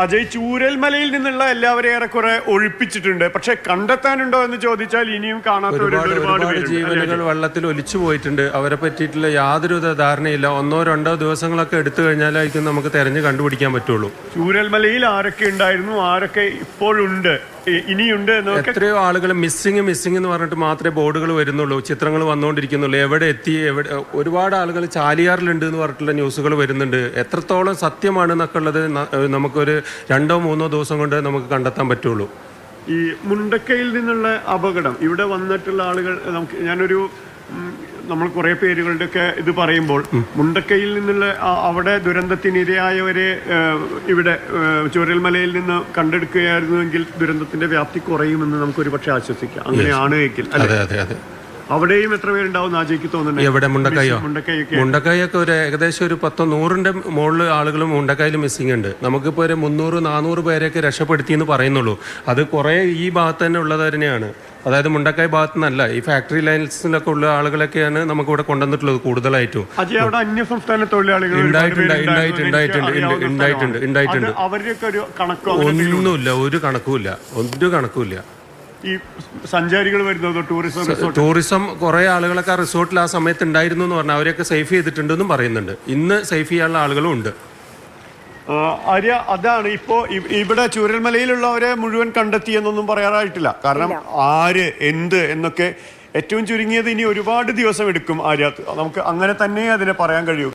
അജയ്, ചൂരൽമലയിൽ നിന്നുള്ള എല്ലാവരെയും ഏറെക്കുറെ ഒഴിപ്പിച്ചിട്ടുണ്ട്. പക്ഷെ കണ്ടെത്താനുണ്ടോ എന്ന് ചോദിച്ചാൽ ഇനിയും ഒരുപാട് ജീവനുകൾ വെള്ളത്തിൽ ഒലിച്ചു പോയിട്ടുണ്ട്. അവരെ പറ്റിയിട്ടുള്ള യാതൊരു ധാരണയില്ല. 1-2 ദിവസങ്ങളൊക്കെ എടുത്തു കഴിഞ്ഞാലായിരിക്കും നമുക്ക് തെരഞ്ഞു കണ്ടുപിടിക്കാൻ പറ്റുള്ളൂ. ചൂരൽമലയിൽ ആരൊക്കെ ഉണ്ടായിരുന്നു, ആരൊക്കെ ഇപ്പോഴുണ്ട്, ഇനിയുണ്ട്? എത്രയോ ആളുകൾ മിസ്സിങ് എന്ന് പറഞ്ഞിട്ട് മാത്രമേ ബോർഡുകൾ വരുന്നുള്ളൂ, ചിത്രങ്ങൾ വന്നുകൊണ്ടിരിക്കുന്നുള്ളൂ. എവിടെ എത്തി, ഒരുപാട് ആളുകൾ ചാലിയാറിലുണ്ട് എന്ന് പറഞ്ഞിട്ടുള്ള ന്യൂസുകൾ വരുന്നുണ്ട്. എത്രത്തോളം സത്യമാണെന്നൊക്കെ ഉള്ളത് നമുക്കൊരു 2-3 ദിവസം കൊണ്ട് നമുക്ക് കണ്ടെത്താൻ പറ്റുള്ളൂ. ഈ മുണ്ടക്കയിൽ നിന്നുള്ള അപകടം, ഇവിടെ വന്നിട്ടുള്ള ആളുകൾ, നമ്മൾ കുറേ പേരുകളുടെയൊക്കെ ഇത് പറയുമ്പോൾ മുണ്ടക്കയിൽ നിന്നുള്ള അവിടെ ദുരന്തത്തിനിരയായവരെ ഇവിടെ ചൂരൽമലയിൽ നിന്ന് കണ്ടെടുക്കുകയായിരുന്നുവെങ്കിൽ ദുരന്തത്തിന്റെ വ്യാപ്തി കുറയുമെന്ന് നമുക്കൊരു പക്ഷെ ആശ്വസിക്കാം. അങ്ങനെയാണ് എങ്കിൽ അവിടെയും എത്ര പേരുണ്ടാവും ആജയ്ക്ക് തോന്നുന്നത്? എവിടെ? മുണ്ടക്കൈയൊക്കെ ഒരു ഏകദേശം ഒരു 10-100ന്റെ മുകളിൽ ആളുകളും മുണ്ടക്കൈയിൽ മിസ്സിംഗ് ഉണ്ട്. നമുക്കിപ്പോൾ ഒരു 300-400 പേരെയൊക്കെ രക്ഷപ്പെടുത്തി എന്ന് പറയുന്നുള്ളൂ. അത് കുറേ ഈ ഭാഗത്ത് തന്നെ ഉള്ളത് തന്നെയാണ്. അതായത് മുണ്ടക്കൈ ഭാഗത്തു നിന്നല്ല, ഈ ഫാക്ടറി ലൈൻസിലൊക്കെ ഉള്ള ആളുകളൊക്കെയാണ് നമുക്ക് ഇവിടെ കൊണ്ടുവന്നിട്ടുള്ളത് കൂടുതലായിട്ടും. അന്യസംസ്ഥാന തൊഴിലാളികൾ ഒന്നുമില്ല, ഒരു കണക്കുമില്ല. ഈ സഞ്ചാരികൾ വരുന്നത് ടൂറിസം കുറെ ആളുകളൊക്കെ റിസോർട്ടിൽ ആ സമയത്ത് ഉണ്ടായിരുന്നു എന്ന് പറഞ്ഞാൽ അവരെയൊക്കെ സേഫ് ചെയ്തിട്ടുണ്ടെന്നും പറയുന്നുണ്ട്. ഇന്ന് സേഫ് ചെയ്യാനുള്ള ആളുകളും ഉണ്ട്. ആര്യ, അതാണ് ഇപ്പോ ഇവിടെ ചൂരൽമലയിലുള്ളവരെ മുഴുവൻ കണ്ടെത്തിയെന്നൊന്നും പറയാറായിട്ടില്ല. കാരണം ആര് എന്ത് എന്നൊക്കെ ഏറ്റവും ചുരുങ്ങിയത് ഇനി ഒരുപാട് ദിവസം എടുക്കും ആര്യ. നമുക്ക് അങ്ങനെ തന്നെ അതിനെ പറയാൻ കഴിയൂ.